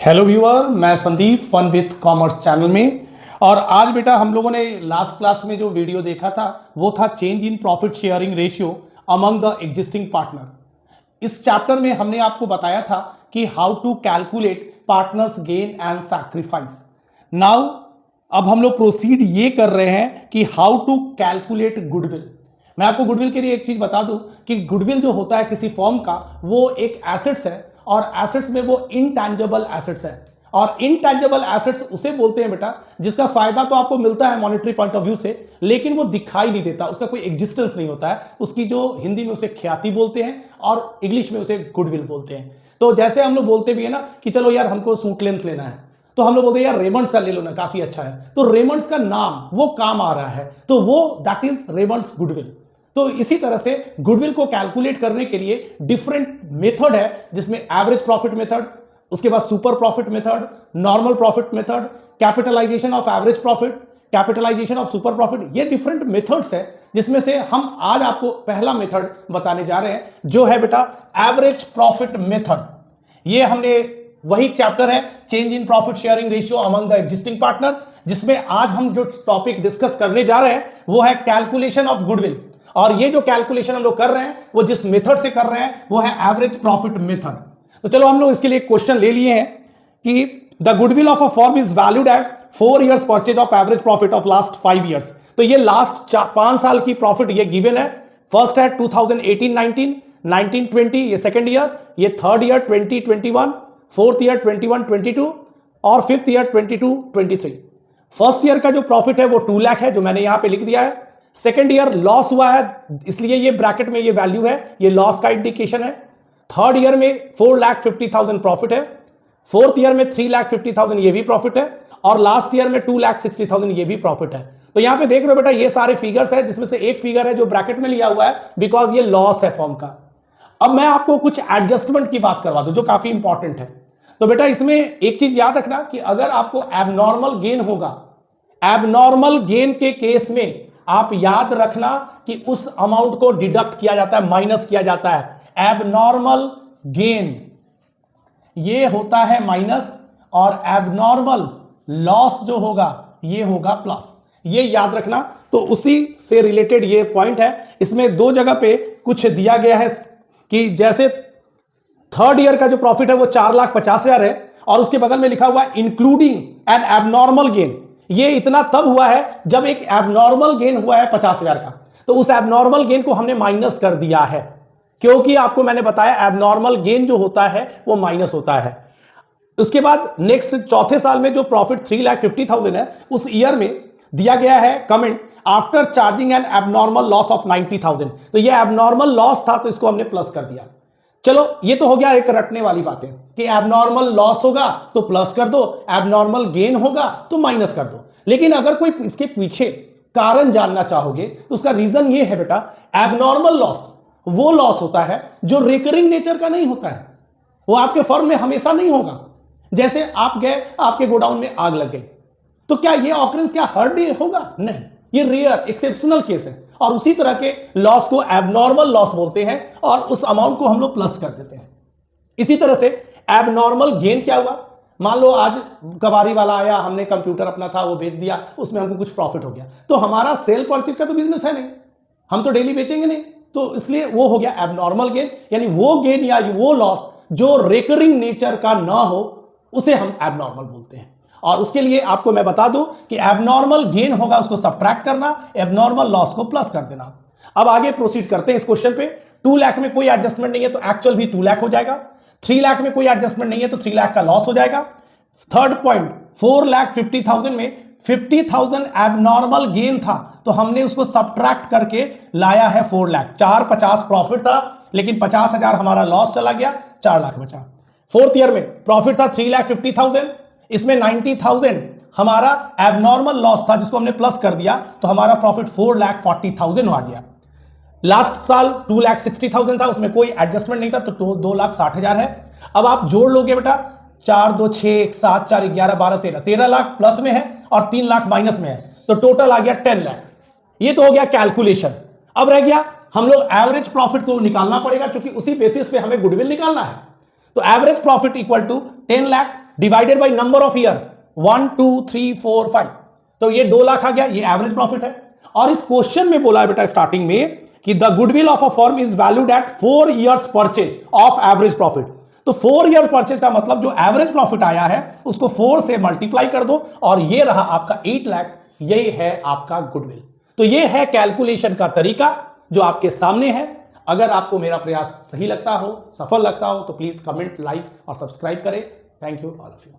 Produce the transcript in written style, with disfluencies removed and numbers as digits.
Hello viewer, मैं Sandeep fun with commerce channel में। और आज बेटा हम लोगों ने लास्ट क्लास में जो वीडियो देखा था वो था change in profit sharing ratio among the existing partner. इस चैप्टर में हमने आपको बताया था कि how to calculate partners gain and sacrifice. Now अब हम लोग प्रोसीड ये कर रहे हैं कि हाउ टू कैलकुलेट गुडविल। मैं आपको गुडविल के लिए एक चीज बता दूं कि गुडविल जो होता है किसी फॉर्म का वो एक एसेट्स है, और एसेट्स में वो इनटैंजिबल एसेट्स है। और इनटैंजिबल एसेट्स उसे बोलते हैं बेटा जिसका फायदा तो आपको मिलता है मॉनेटरी पॉइंट ऑफ व्यू से, लेकिन वो दिखाई नहीं देता, उसका कोई एग्जिस्टेंस नहीं होता है। उसकी जो हिंदी में उसे ख्याति बोलते हैं और इंग्लिश में उसे गुडविल बोलते हैं। तो जैसे हम लोग बोलते भी है ना कि चलो यार हमको सूट लेंथ लेना है, तो हम लोग बोलते हैं यार रेमंड्स का ले लो ना, काफी अच्छा है। तो रेमंड्स का नाम वो काम आ रहा है, तो वो दैट इज रेमंड्स गुडविल। तो इसी तरह से गुडविल को कैलकुलेट करने के लिए डिफरेंट मेथड है, जिसमें एवरेज प्रॉफिट मेथड, उसके बाद super profit method, normal profit method, capitalization of average profit, capitalization of super profit. ये डिफरेंट मेथड्स है, जिसमें से हम आज आपको पहला मेथड बताने जा रहे हैं जो है बेटा एवरेज प्रॉफिट मेथड। ये हमने वही चैप्टर है change in profit sharing ratio among the existing partner, जिसमें आज हम जो टॉपिक डिस्कस करने जा रहे हैं वो है कैलकुलेशन ऑफ गुडविल। और ये जो कैलकुलेशन हम लोग कर रहे हैं वो जिस मेथड से कर रहे हैं वो है एवरेज प्रॉफिट मेथड। तो चलो हम लोग इसके लिए क्वेश्चन ले लिए हैं कि the goodwill of a firm is valued at 4 years purchase of average profit of last 5 years। तो ये लास्ट 5 साल की प्रॉफिट ये गिवन है। फर्स्ट है 2018-19, 19-20 ये सेकेंड ईयर, ये थर्ड ईयर 2021, फोर्थ ईयर 21-22 और फिफ्थ ईयर 22-23। फर्स्ट ईयर का जो प्रॉफिट है वो 2 लाख है, जो मैंने यहां पे लिख दिया है। सेकेंड ईयर लॉस हुआ है, इसलिए ये ब्रैकेट में ये वैल्यू है, ये लॉस का इंडिकेशन है। थर्ड ईयर में 4,50,000 प्रॉफिट है। फोर्थ ईयर में 3,50,000 ये भी प्रॉफिट है, और लास्ट ईयर में 2,60,000 ये भी प्रॉफिट है। तो यहां पे देख रहे हो बेटा ये सारे फिगर्स है, जिसमें से एक फिगर है जो ब्रैकेट में लिया हुआ है बिकॉज ये लॉस है फॉर्म का। अब मैं आपको कुछ एडजस्टमेंट की बात करवा दूं जो काफी इंपॉर्टेंट है। तो बेटा इसमें एक चीज याद रखना कि अगर आपको एबनॉर्मल गेन होगा, एबनॉर्मल गेन के केस में आप याद रखना कि उस अमाउंट को डिडक्ट किया जाता है, माइनस किया जाता है। एबनॉर्मल गेन ये होता है माइनस, और एबनॉर्मल लॉस जो होगा ये होगा प्लस। ये याद रखना। तो उसी से रिलेटेड ये पॉइंट है। इसमें दो जगह पे कुछ दिया गया है कि जैसे थर्ड ईयर का जो प्रॉफिट है वो 4,50,000 है, और उसके बगल में लिखा हुआ है इंक्लूडिंग एन एबनॉर्मल गेन। ये इतना तब हुआ है जब एक एबनॉर्मल गेन हुआ है 50,000 का, तो उस एबनॉर्मल गेन को हमने माइनस कर दिया है, क्योंकि आपको मैंने बताया एबनॉर्मल गेन जो होता है वो माइनस होता है। उसके बाद नेक्स्ट चौथे साल में जो प्रॉफिट 3,50,000 है, उस ईयर में दिया गया है comment after charging N abnormal loss of 90,000। तो ये एबनॉर्मल लॉस था, तो इसको हमने प्लस कर दिया। चलो ये तो हो गया एक रटने वाली बातें कि एबनॉर्मल लॉस होगा तो प्लस कर दो, एबनॉर्मल गेन होगा तो माइनस कर दो। लेकिन अगर कोई इसके पीछे कारण जानना चाहोगे तो उसका रीजन ये है बेटा, एबनॉर्मल लॉस वो लॉस होता है जो रिकरिंग नेचर का नहीं होता है, वो आपके फर्म में हमेशा नहीं होगा। जैसे आप गए, आपके गोडाउन में आग लग गई, तो क्या ये ऑकरेंस क्या हर डे होगा? नहीं, ये रेयर एक्सेप्शनल केस है। और उसी तरह के लॉस को एबनॉर्मल लॉस बोलते हैं, और उस अमाउंट को हम लोग प्लस कर देते हैं। इसी तरह से एबनॉर्मल गेन क्या हुआ? मान लो आज कबाड़ी वाला आया, हमने कंप्यूटर अपना था वो बेच दिया, उसमें हमको कुछ प्रॉफिट हो गया, तो हमारा सेल परचेज का तो बिजनेस है नहीं, हम तो डेली बेचेंगे नहीं, तो इसलिए वो हो गया एबनॉर्मल गेन। यानी वो गेन या वो लॉस जो रिकरिंग नेचर का ना हो उसे हम एबनॉर्मल बोलते हैं। और उसके लिए आपको मैं बता दूं कि एबनॉर्मल गेन होगा उसको सब्ट्रैक्ट करना, एबनॉर्मल लॉस को प्लस कर देना। अब आगे प्रोसीड करते हैं इस क्वेश्चन पे। 2 लाख में कोई एडजस्टमेंट नहीं है तो एक्चुअल भी 2 लाख हो जाएगा। 3 लाख में कोई एडजस्टमेंट नहीं है तो 3 लाख का लॉस हो जाएगा। थर्ड पॉइंट, 4,50,000 में 50,000 एबनॉर्मल गेन था, तो हमने उसको सब्ट्रैक्ट करके लाया है 4 लाख। 450 प्रॉफिट था, लेकिन 50,000 हमारा लॉस चला गया, 4 लाख बचा। फोर्थ ईयर में प्रॉफिट था 3,50,000, इसमें 90,000 हमारा एबनॉर्मल लॉस था जिसको हमने प्लस कर दिया, तो हमारा प्रॉफिट 4,40,000 आ गया। लास्ट साल 2,60,000 था, उसमें कोई एडजस्टमेंट नहीं था, तो 2,60,000 है। अब आप जोड़ लोगे बेटा, 4 2 6 1 7 4 11 12 13, 13 लाख प्लस में है और 3 लाख माइनस में है, तो टोटल आ गया 10 लाख। ये तो हो गया कैलकुलेशन। अब रह गया हम लोग एवरेज प्रॉफिट को निकालना पड़ेगा, क्योंकि उसी बेसिस पे हमें गुडविल निकालना है। तो average profit equal to 10 lakh divided by number of year 1 2 3 4 5, तो ये 2 लाख आ गया, ये एवरेज प्रॉफिट है। और इस क्वेश्चन में बोला है बेटा स्टार्टिंग में कि the goodwill of a firm is valued at 4 years purchase of average profit. तो 4 ईयर परचेज का मतलब जो एवरेज प्रॉफिट आया है उसको 4 से मल्टीप्लाई कर दो और ये रहा आपका 8 लाख, यही है आपका गुडविल। तो ये है कैलकुलेशन का तरीका जो आपके सामने है। अगर आपको मेरा प्रयास सही लगता हो, सफल लगता हो, तो प्लीज कमेंट, लाइक और सब्सक्राइब करें। Thank you all of you.